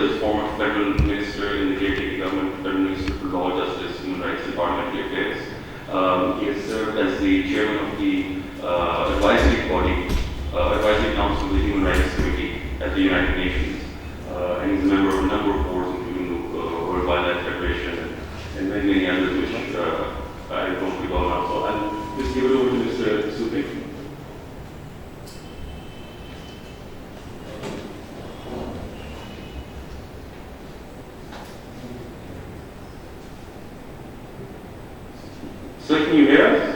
is former Federal Minister in the caretaker government, Federal Minister for Law, Justice, Human Rights and Parliamentary Affairs. He has served as the chairman of the advisory council of the Human Rights Committee at the United Nations, and he's a member of a number of boards, including the World Wildlife Federation and many others, which I don't recall now. So I'll just give it over to Mr. Supik. Sir, can you hear us?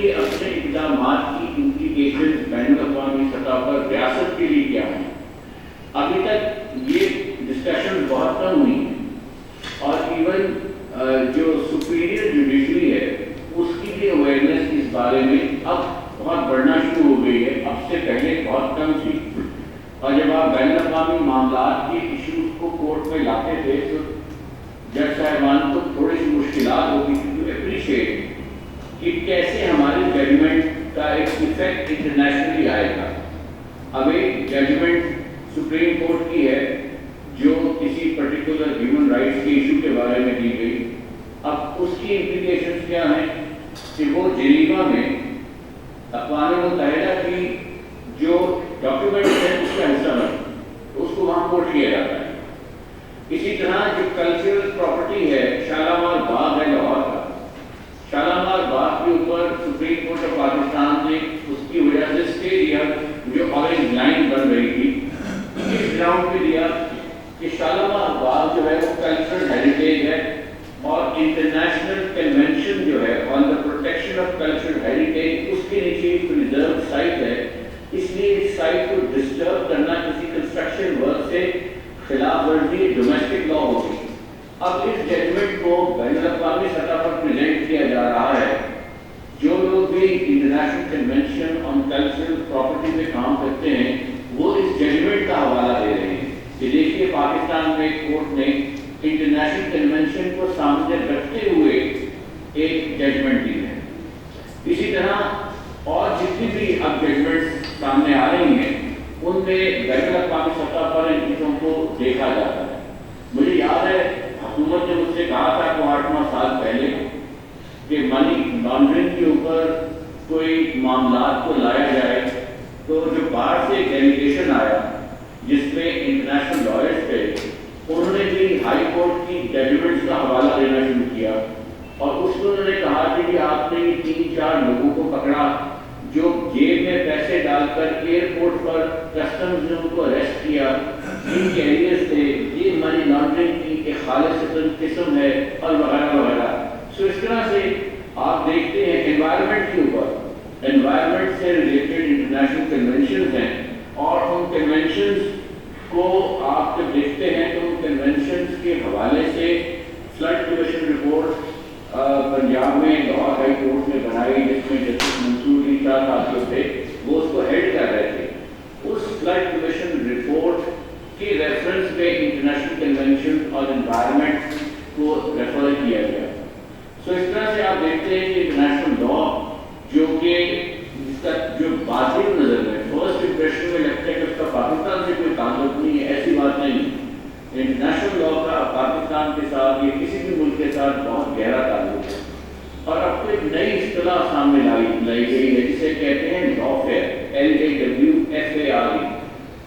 کے اپنے اقدامات کی implication بین الاقوامی سطح پر ریاست کے لیے کیا ہیں؟ ابھی تک یہ ڈسکشن بہت کم ہوئی ہیں، اور ایون جو سپیریئر جوڈیشری ہے اس کی بھی اویئرنیس اس بارے میں اب بہت بڑھنا شروع ہو گئی ہے، اب سے پہلے بہت کم تھی۔ اور جب آپ بین الاقوامی معاملات کے ایشوز کو کورٹ میں لاتے تھے تو جج صاحبان کو تھوڑی سی مشکلات ہوتی تھی ٹو اپریشیٹ کہ کیسے ہماری ججمنٹ کا ایک ایفیکٹ انٹرنیشنلی آئے گا۔ اب ایک ججمنٹ سپریم کورٹ کی ہے جو کسی پرٹیکولر ہیومن رائٹس کے ایشو کے بارے میں دی گئی، اب اس کی امپلیکیشنز کیا ہیں کہ وہ جنیوا میں اقوام متحدہ کی جو ڈاکیومنٹس ہیں اس کا حصہ بنے، اس کو وہاں کوٹ کیا جاتا ہے۔ اسی طرح جو کلچرل پراپرٹی ہے، شالامار باغ ہے لاہور کا، شالامار باغ کے اوپر سپریم کورٹ آف پاکستان نے اس کی وجہ سے اسٹے دیا، جو آرنج لائن بن رہی تھی، اس گراؤنڈ پہ دیا کہ شالامار باغ جو ہے وہ کلچرل ہیریٹیج ہے، اور انٹرنیشنل کنونشن جو ہے on the protection of cultural heritage اس کے نیچے ایک ریزرو سائٹ ہے، اس لیے اس سائٹ کو ڈسٹرب کرنا کسی کنسٹرکشن ورک سے خلاف ورزی ڈومیسٹک لا ہوگی۔ اب اس ججمنٹ کو بین الاقوامی سطح پر پریزنٹ کیا جا رہا ہے، جو لوگ بھی international convention on cultural property میں کام کرتے ہیں وہ اس ججمنٹ کا حوالہ دے رہے ہیں کہ دیکھیے پاکستان میں کورٹ نے انٹرنیشنل کنونشن کو سامنے رکھتے ہوئے ایک ججمنٹ دی ہے۔ اسی طرح اور جتنی بھی اب ججمنٹس سامنے آ رہی ہیں ان میں بین الاقوامی سطح پر ان چیزوں کو دیکھا جاتا ہے۔ مجھے یاد ہے حکومت نے مجھ سے کہا تھا کہ 8-9 سال پہلے کہ منی لانڈرنگ کے اوپر کوئی معاملات کو لایا جائے، تو جو باہر سے ایک ڈیلیگیشن آیا جس میں انٹرنیشنل لائرز تھے، انہوں نے بھی ہائی کورٹ کی ججمنٹس کا حوالہ دینا شروع کیا، اور اس میں انہوں نے کہا کہ آپ نے 3-4 لوگوں کو پکڑا جو جیب میں پیسے ڈال کر ایئرپورٹ پر کسٹمز نے ان کو اریسٹ کیا، ان کے ایریز تھے، یہ منی لانڈرنگ کی ایک خالص قسم ہے، اور وغیرہ وغیرہ۔ سو اس طرح سے آپ دیکھتے ہیں انوائرمنٹ کے اوپر، انوائرمنٹ سے ریلیٹڈ انٹرنیشنل کنونشنز ہیں، اور ان کنونشنز کو آپ جب دیکھتے ہیں تو ان کنونشنز کے حوالے سے فلڈ کمیشن رپورٹ پنجاب میں لاہور ہائی کورٹ نے بنائی، جس میں جسٹس منصور علی شاہ صاحب جو تھے وہ اس کو ہیڈ کر رہے تھے۔ اس فلڈ کمیشن رپورٹ کے ریفرنس میں انٹرنیشنل کنونشن اور انوائرمنٹ کو ریفر کیا گیا۔ سو اس طرح سے آپ دیکھتے ہیں کہ انٹرنیشنل لا جو کہ جس کا جو باطن نظر میں فرسٹ امپریشن میں لگتا ہے کہ اس کا پاکستان سے کوئی تعلق نہیں ہے، ایسی بات نہیں۔ انٹرنیشنل لا کا پاکستان کے ساتھ یا کسی بھی ملک کے ساتھ بہت گہرا تعلق ہے، اور اب تو ایک نئی اصطلاح سامنے لائی گئی ہے جسے کہتے ہیں لافیئر، LAWFARE۔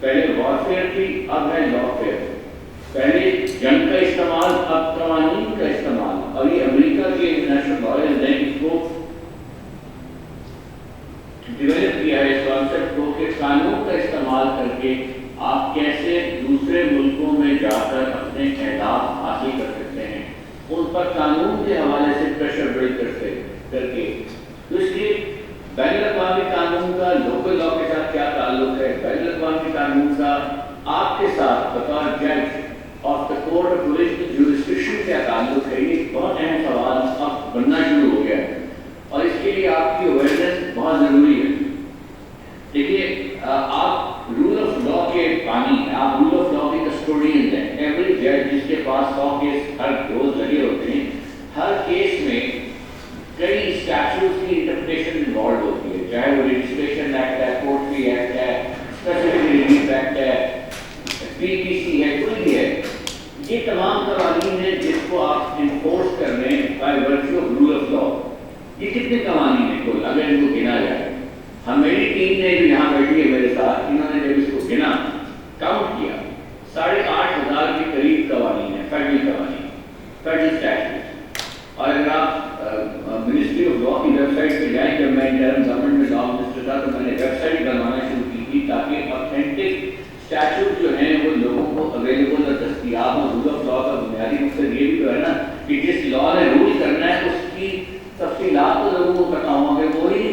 پہلے وارفیئر تھی، اب ہے لافیئر۔ پہلے جنگ کا استعمال، اب قوانین کا استعمال، اور یہ امریکہ کے انٹرنیشنل لائرز نے اس کو ڈیولپ کیا ہے اس کانسیپٹ کو کہ قانون کا استعمال کر کے آپ کیسے دوسرے ملکوں میں جا کر اپنے اہداف حاصل کر سکتے ہیں، ان پر قانون کے حوالے سے پریشر بلڈ کر کے۔ تو اس لیے بین الاقوامی قانون کا لوکل لا کے ساتھ کیا تعلق ہے، بین الاقوامی قانون کا آپ کے ساتھ بطور جج of the court of political jurisdiction کیا تعلق ہے، یہ بہت اہم سوال اب بننا شروع ہو گیا ہے، اور اس کے لیے آپ کی اویئرنیس بہت ضروری ہے۔ دیکھیے آپ رول آف لا کے بانی ہیں، آپ رول آف لا کے کسٹوڈین ہیں۔ ایوری جج جس کے پاس 100 کیس ہر روز لگے ہوتے ہیں، ہر کیس میں کئی اسٹیچوز کی انٹرپریٹیشن انوالو ہوتی ہے، چاہے وہ رجسٹریشن ایکٹ ہے، کورٹ فی ایکٹ ہے، اسپیسیفک ریلیف ایکٹ ہے، PPC ہے، کوئی بھی ہے۔ یہ تمام قوانین ہیں جس کو آپ انفورس کر رہے ہیں by virtue of rule of law. یہ کتنے قوانین ہیں کل اگر ان کو گنا جائے؟ میری ٹیم نے جو یہاں بیٹھی ہے میرے ساتھ، انہوں نے جب اس کو گنا، کاؤنٹ کیا، 8,500 کے قریب قوانین ہیں، فیڈرل قوانین، فیڈرل اسٹیچوز۔ اور اگر آپ منسٹری آف لا کی ویب سائٹ پہ جائیں، جب میں انٹرم گورنمنٹ میں لا منسٹر تھا تو میں نے ویب سائٹ بنوانا شروع کی تھی تاکہ آتھینٹک اسٹیچوز جو ہیں وہ لوگوں کو اویلیبل اور دستیاب ہوں۔ رول آف لا کا بنیادی مقصد یہ بھی تو ہے نا کہ جس لا نے رول کرنا ہے اس کی تفصیلات تو لوگوں کو پتہ ہوں، اگر وہی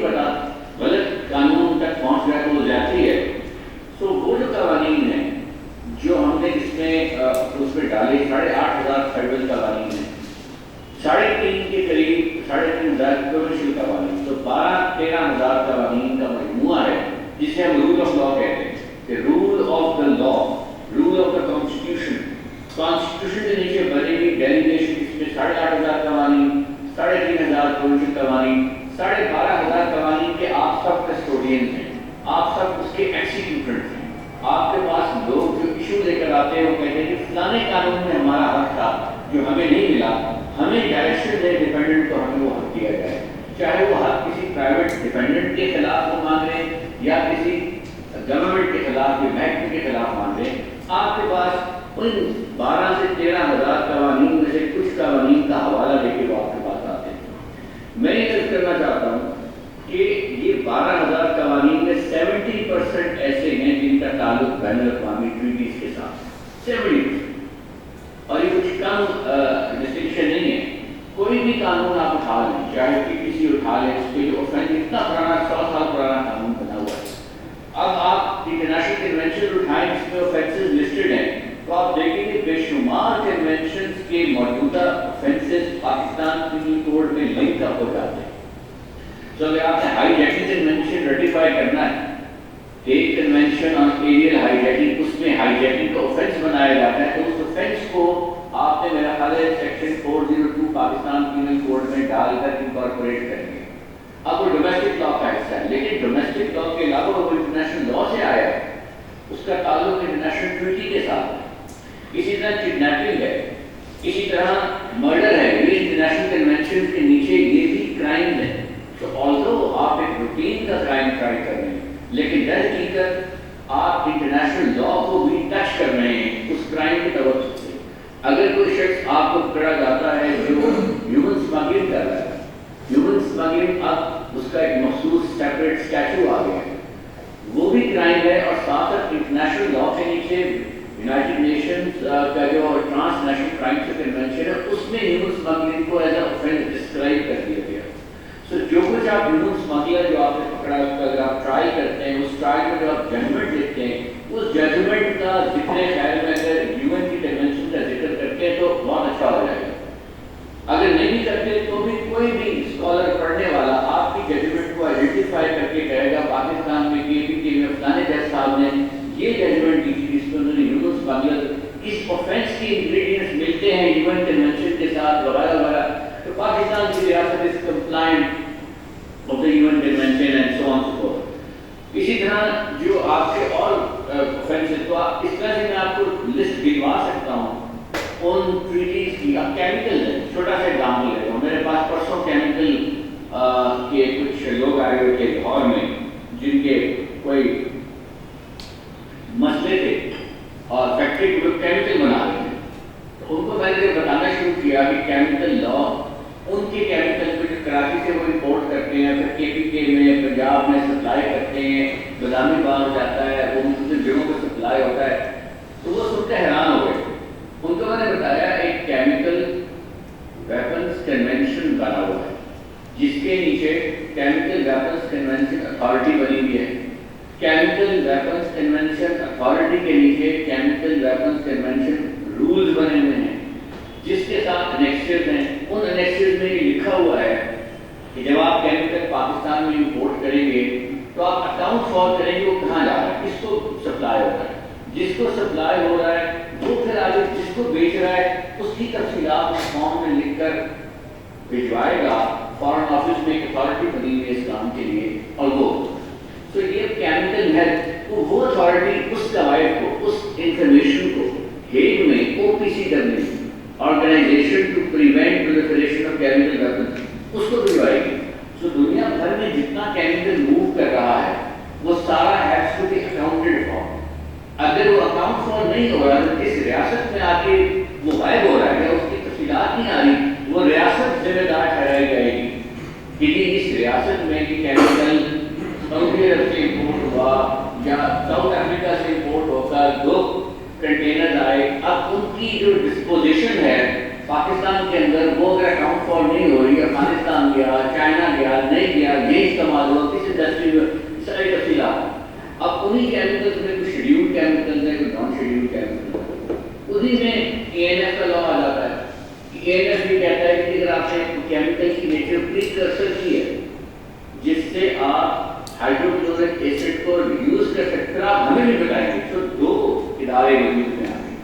نیگوشیشنز ہیں, آپ سب اس کے ایکسیکیوٹرز ہیں. آپ کے پاس لوگ جو ایشو لے کر آتے ہیں وہ کہتے ہیں کہ فلانے قانون میں ہمارا حق تھا جو ہمیں نہیں ملا, ہمیں ڈائریکشن دے ڈیپینڈنٹ کو ہمیں وہ حق دیا جائے, چاہے وہ حق کسی پرائیویٹ ڈیپینڈنٹ کے خلاف وہ مانگ رہے ہیں یا کسی گورنمنٹ کے خلاف یا محکمے کے خلاف مانگ رہے ہیں. آپ کے پاس ان 12 سے 13,000 قوانین میں سے کچھ قوانین کا حوالہ لے کے وہ آپ کے پاس آتے ہیں. میں یہ عرض کرنا چاہتا ہوں کہ یہ 12,000 قوانین میں 70% ایسے ہیں جن کا تعلق بین الاقوامی ٹریٹیز کے ساتھ, 70%. اور یہ کچھ کم ڈسٹنکشن نہیں ہے. کوئی بھی قانون آپ اٹھا لیں, چاہے PPC اٹھا لیں, اس کے جو اوفینس اتنا پرانا 100 سال پرانا قانون بنا ہوا ہے. اب آپ انٹرنیشنل کنونشن اٹھائیں جس میں اوفینسز لسٹڈ ہیں, تو آپ دیکھیں گے بے شمار کنونشنز کے موجودہ اوفینسز پاکستان پینل کوڈ میں لنک اپ ہو جاتے ہیں. تو اگر آپ نے ہائی جیکنگ کنونشن ریٹیفائی کرنا ہے, ایک convention on aerial hijacking, اس میں ہائی جیکنگ کا اوفینس بنایا جاتا ہے, تو اس اوفینس کو آپ نے میرا خیال ہے سیکشن 402 پاکستان پینل کوڈ میں ڈال کر انکارپوریٹ کر دیا. اب وہ ڈومیسٹک لا کا حصہ ہے, لیکن ڈومیسٹک لا کے علاوہ وہ انٹرنیشنل لا سے آیا ہے, اس کا تعلق انٹرنیشنل ٹریٹی کے ساتھ ہے. اسی طرح کڈنیپنگ ہے, اسی طرح مرڈر ہے, یہ انٹرنیشنل کنونشن کے نیچے یہ بھی کرائم ہے. تو آلدو آپ ایک روٹین کا کرائم ٹرائی کر رہے ہیں, لیکن در حقیقت آپ انٹرنیشنل لا کو بھی ٹچ کر رہے ہیں اس کرائم کے توجہ سے. اگر کوئی شخص آپ کو پکڑا جاتا ہے جو ہیومن اسمگلنگ کر رہا ہے, ہیومن اسمگلنگ اب اس کا ایک مخصوص سیپریٹ اسٹیچو آ گیا ہے, وہ بھی کرائم ہے. اور ساتھ ساتھ انٹرنیشنل لا کے نیچے یونائٹڈ نیشنز کا جو ٹرانس نیشنل کرائمز کنونشن ہے, اس میں ہیومن اسمگلنگ کو ایز اے اوفینس ڈسکرائب کر دیا گیا. سو جو کچھ آپ ہیومن اسمگلر جو آپ نے پکڑا اس کا اگر آپ ٹرائی کرتے ہیں, اس ٹرائی میں جو آپ ججمنٹ دیکھتے ہیں, اس ججمنٹ کا ذکر خیر میں اگر ہیومن کی ڈائمینشن کا ذکر کرتے ہیں تو بہت اچھا ہو جائے گا. اگر نہیں کرتے تو بھی کوئی بھی اسکالر پڑھنے والا آپ کی ججمنٹ کو آئیڈینٹیفائی کر کے کہے گا پاکستان میں KPK میں فلانے جج صاحب نے یہ ججمنٹ دی تھی جس میں انہوں نے ہیومن اسمگلر اس اوفینس کے انگریڈینٹس ملتے ہیں ہیومن کنونشن کے ساتھ وغیرہ وغیرہ, تو پاکستان کی ریاست اس compliant of the UN Convention and so on so forth. اسی طرح جو آپ کے اور offenses, تو اس طرح سے میں آپ کو لسٹ گنوا سکتا ہوں ان ٹریٹیز کی. اب کیمیکل ہے, چھوٹا سا ایگزامپل ہے, میرے پاس پرسوں کیمیکل کے کچھ لوگ آئے ہوئے تھے لاہور میں جن کے کوئی مسئلے تھے اور فیکٹری کو کیمیکل بنا رہے تھے. تو ان کو میں نے بتانا شروع کیا کہ کیمیکل لا ان کے کیمیکل کو جو کراچی سے وہ امپورٹ کرتے ہیں, پھر KPK میں پنجاب میں سپلائی کرتے ہیں, بادامی باغ جاتا ہے, وہ مختلف جگہوں پہ سپلائی ہوتا ہے, تو وہ سن کے حیران ہو گئے. ان کو میں نے بتایا ایک کیمیکل ویپنس کنونشن بنا ہوا ہے جس کے نیچے کیمیکل ویپنس کنونشن اتھارٹی بنی ہوئی ہے. کیمیکل ویپنس کنونشن اتھارٹی کے نیچے کیمیکل ویپنس کنونشن رولز بنے ہوئے ہیں جس کے ساتھ انیکسچرز ہیں. ان انیکسچرز میں یہ لکھا ہوا ہے کہ جب آپ کیمیکل پاکستان میں امپورٹ کریں گے تو آپ اکاؤنٹ فال کریں گے وہ کہاں جا رہا ہے, کس کو سپلائی ہو رہا ہے, جس کو سپلائی ہو رہا ہے وہ پھر آگے جس کو بیچ رہا ہے اس کی تفصیلات فارم میں لکھ کر بھجوائے گا. فارن آفس میں ایک اتھارٹی بنی ہوئی ہے اس کام کے لیے, اور وہ تو یہ کیمیکل ہے, تو وہ اتھارٹی اس قواعد کو, اس انفارمیشن کو ہیگ میں OPCW organisation to prevent proliferation of chemical weapons اس کو بھجوائے گی. سو دنیا بھر میں جتنا کیمیکل موو کر رہا ہے وہ سارا has to be accounted for. اگر وہ اکاؤنٹ فار نہیں ہو رہا تو کس ریاست میں آ کے وہ غائب ہو رہا ہے یا اس کی تفصیلات نہیں آ رہی, وہ ریاست ذمہ دار ٹھہرائی جائے گی کہ اس ریاست میں یہ کیمیکل سعودی عرب سے امپورٹ ہوا یا ساؤتھ افریقہ سے امپورٹ ہو کر 2 کنٹینر آئے. اب ان کی جو ڈسپوزیشن ہے پاکستان کے اندر وہ اگر اکاؤنٹ فار نہیں ہو رہی, افغانستان گیا, چائنا گیا, نہیں گیا, یہ استعمال ہوا کسی انڈسٹری میں, ساری تفصیلات. اب انہیں کیمیکلز میں کوئی شیڈیول کیمیکلز ہے, کوئی نان شیڈیول کیمیکل ہے, انہیں میں ANF کا لا آ جاتا ہے. ANF یہ کہتا ہے کہ اگر آپ نے کیمیکل کی نیچر پریکرسر کی ہے جس سے آپ ہائیڈروکلورک ایسڈ کو یوز کر سکتے ہیں, آپ ہمیں بھی بتائیں گے. تو 2 ادارے وجود میں آتے ہیں,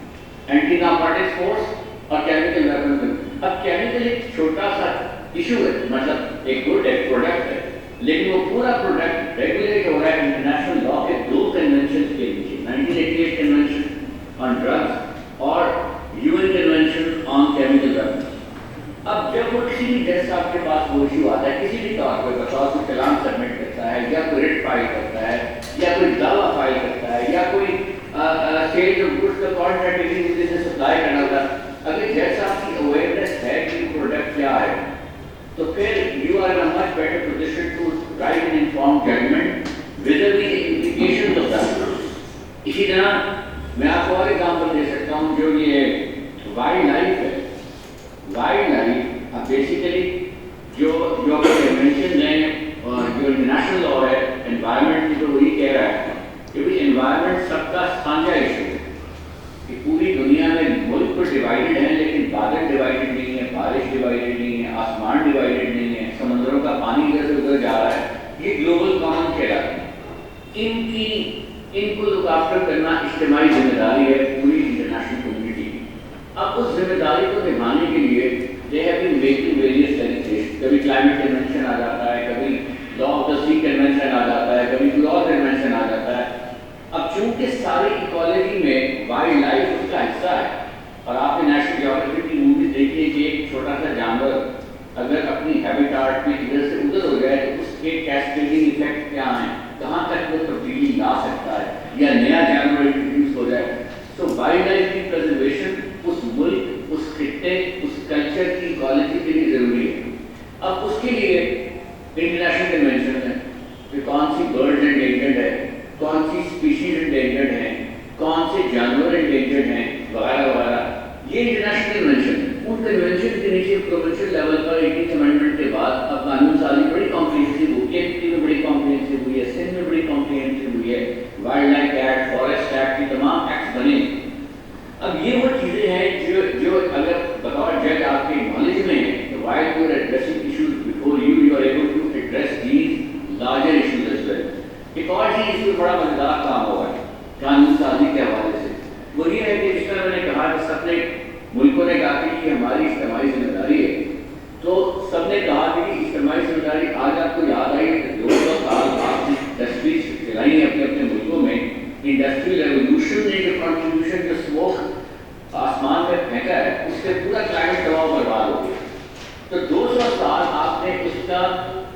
اینٹی نارکوٹکس فورس اور کیمیکل ویپن. اب کیمیکل ایک چھوٹا سا ایشو ہے, مطلب ایک گڈ ایک پروڈکٹ ہے, لیکن وہ پورا پروڈکٹ ریگولیٹ ہو رہا ہے انٹرنیشنل لا کے 2 کنونشن کے نیچے، 1988 کنونشن آن ڈرگس اور UN convention on chemical weapons. اب جب وہ کسی بھی جج صاحب کے پاس وہ ایشو آتا ہے کسی بھی طور پہ، بطور کوئی چلان سبمٹ کرتا ہے یا کوئی ریٹ فائل کرتا ہے یا کوئی دعویٰ فائل کرتا ہے یا کوئی سیل آف گڈس کا کانٹریکٹ کسی سے سپلائی کرنا ہوتا ہے، اگر جج صاحب کی اویئرنیس ہے کہ پروڈکٹ کیا ہے تو پھر you are in much better position to write an informed judgement with the implications of that. اسی طرح میں آپ کو اور ایگزامپل دے سکتا ہوں، جو یہ وائلڈ لائف ہے، وائلڈ لائف اب بیسیکلی جو کنونشن ہیں اور جو انٹرنیشنل لا ہے انوائرمنٹ کی، تو وہی کہہ رہا ہے کہ بھائی انوائرمنٹ سب کا سانجھا ایشو ہے، کہ پوری دنیا میں ملک تو ڈیوائڈڈ ہیں لیکن بادل ڈیوائڈڈ نہیں ہے، بارش ڈیوائڈڈ نہیں ہے، آسمان ڈیوائڈڈ نہیں ہے، سمندروں کا پانی ادھر سے ادھر جا رہا ہے، یہ گلوبل کامن کہلاتے ہیں۔ ان کو لک آفٹر کرنا اجتماعی ذمہ داری ہے پوری انٹرنیشنل کمیونٹی کی۔ اب اس ذمہ داری کو نبھانے کے لیے they have been making various legislation, کبھی کلائمیٹ کنونشن آ جاتا ہے، کبھی law of the sea convention آ جاتا ہے، کبھی کوئی اور کنونشن آ جاتا ہے۔ اب چونکہ ساری ایکالوجی میں وائلڈ لائف اس کا حصہ ہے، اور آپ نے نیشنل جیوگرافی کی موویز دیکھی ہے کہ ایک چھوٹا سا جانور اگر اپنی ہیبیٹاٹ میں ادھر سے ادھر ہو جائے تو اس کے کیسکیڈنگ ایفیکٹ کیا ہیں، کہاں تک وہ تبدیلی لا سکتا ہے یا نیا جانور انٹروڈیوس ہو جائے۔ تو وائلڈ لائف کی پرزرویشن اس ملک، اس خطے، اس کلچر کی ایکالوجی کے لیے ضروری ہے۔ اب اس کے لیے انٹرنیشنل کنونشن ہے کہ کون سی برڈز انڈینجرڈ ہے، کون سی اسپیشیز انڈینجرڈ ہیں، کون سے جانور انڈینجرڈ ہیں، وغیرہ وغیرہ، یہ انٹرنیشنل کنونشن ہے۔ ان کنونشن کے نیچے پروونشل لیول پر 18 امینڈمنٹ کے بعد اب قانون سازی بڑی کمپریہنسو ہوئی ہے، کے میں بڑی کمپریہنسو ہوئی ہے، سندھ میں بڑی کمپریہنسو ہوئی ہے، wildlife act, forest act, یہ تمام ایکٹس بنے۔ اب یہ وہ چیزیں ہیں جو اگر بطور جج آپ کے نالج میں ہیں تو while you are addressing issues before you, you are able to address these larger issues as well۔ ایک اور چیز اس میں بڑا مزیدار کام ہوا ہے قانون سازی کے حوالے سے، وہ یہ ہے کہ جس طرح میں نے کہا کہ سب نے ملکوں نے کہا کہ یہ ہماری اجتماعی ذمہ داری ہے، تو سب نے کہا کہ اجتماعی ذمہ داری آج آپ کو یاد آئی کہ 200 سال آپ نے انڈسٹریز چلائی ہیں اپنے اپنے ملکوں میں، انڈسٹریل ریولوشن نے جو کنٹریبیوشن جو اسموک آسمان میں پھینکا ہے اس سے پورا کلائمیٹ تباہ و برباد ہو گیا۔ تو 200 سال آپ نے اس کا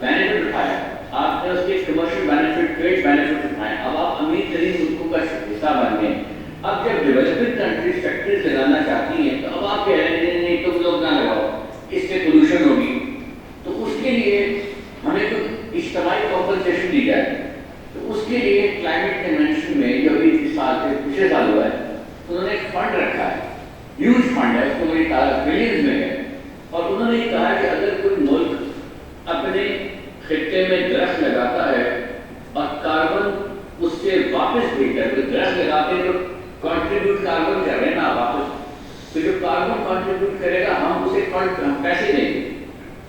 بینیفٹ اٹھایا، آپ نے اس کے کمرشل بینیفٹ، ٹریڈ بینیفٹ اٹھائے، اب آپ امیر ترین ملکوں کا حصہ بن گئے۔ اب جب ڈیولپنگ کنٹریز فیکٹریز لگانا چاہتی ہیں تو اب آپ کہہ رہے ہیں نہیں تم لوگ نہ لگاؤ، اس سے پولوشن ہوگی، تو اس کے لیے ہمیں تو اجتماعی کمپنسیشن دی جائے۔ تو اس کے لیے کلائمیٹ کنونشن میں جو ابھی اس سال سے پچھلے سال ہوا ہے، انہوں نے ایک فنڈ رکھا ہے، ہیوج فنڈ ہے، اس کو میری تعداد بلینز میں ہے، اور انہوں نے یہ کہا کہ اگر کوئی ملک اپنے خطے میں درخت لگاتا ہے اور کاربن اس سے واپس بھیجتا ہے، کوئی درخت لگاتے ہیں تو کنٹریبیوٹ کاربن کر رہے ہیں نا واپس، تو جو کاربن کنٹریبیوٹ کرے گا ہم اسے فنڈ پیسے دیں گے،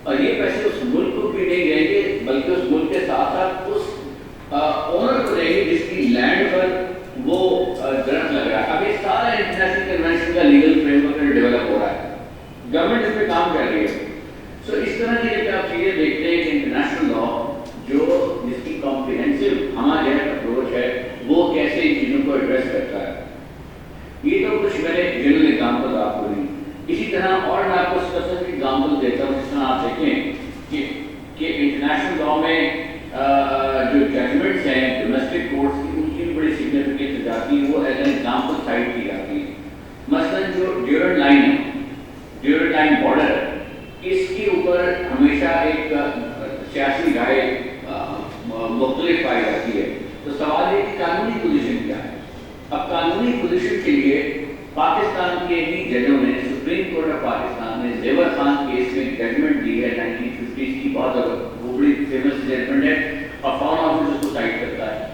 اور یہ پیسے اس ملک کو بھی نہیں دیں گے بلکہ اس ملک کے ساتھ ساتھ اس اونر کو دیں گے جس کی لینڈ پر وہ درخت لگ رہا ہے۔ اب یہ سارا انٹرنیشنل کنونشن کا لیگل فریم ورک ڈیولپ ہو رہا ہے، گورنمنٹ اس پہ کام کر رہی ہے۔ سو اس طرح کی جب آپ چیزیں دیکھتے ہیں کہ انٹرنیشنل لا جو جس کی کمپریہنسو ہمارا جو اپروچ ہے وہ کیسے ان چیزوں کو ایڈریس کرتا ہے، یہ تو کچھ میں نے جنرل ایگزامپل آپ کو دی۔ اسی طرح اور میں آپ کو اسپیسیفک ایگزامپل دیتا ہوں، جس طرح آپ دیکھیں کہ انٹرنیشنل لا میں جو ججمنٹس ہیں ڈومیسٹک کورٹس کی، ان کی بھی بڑی سگنیفیکینس ہو جاتی ہے، وہ ایز این ایگزامپل سائٹ کی جاتی ہے۔ مثلاً جو ڈیورنڈ لائن ہے، ڈیورنڈ لائن بارڈر، اس کے اوپر ہمیشہ ایک سیاسی رائے مختلف پائی جاتی ہے۔ تو سوال ہے کہ قانونی پوزیشن کیا ہے؟ اب قانونی پوزیشن کے لیے پاکستان کے ہی ججوں نے، سپریم کورٹ آف پاکستان نے زیور خان کیس میں ججمنٹ دی ہے 1950 کی، بہت وہ بڑی فیمس ججمنٹ ہے اور فارن آفس کو سائٹ کرتا ہے۔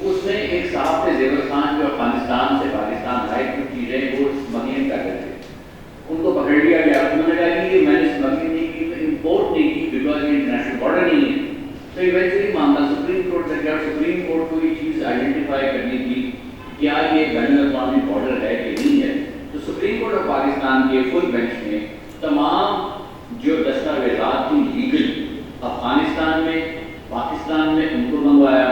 اس میں ایک صاحب تھے زیور خان جو افغانستان سے پاکستان آئے، کچھ چیزیں وہ اسمگلنگ کر رہے تھے، ان کو پکڑ لیا گیا۔ انہوں نے کہا کہ یہ میں نے اسمگلنگ نہیں کی، میں امپورٹ نہیں کی بیکاز یہ انٹرنیشنل بارڈر نہیں ہے۔ تو ایونچولی معاملہ سپریم کورٹ تک گیا، سپریم کورٹ کو یہ چیز آئیڈینٹیفائی کرنی تھی کیا یہ بین الاقوامی بارڈر ہے کہ نہیں ہے۔ تو سپریم کورٹ آف پاکستان کے فل بینچ نے تمام جو دستاویزات تھی لیگل افغانستان میں، پاکستان میں، ان کو منگوایا،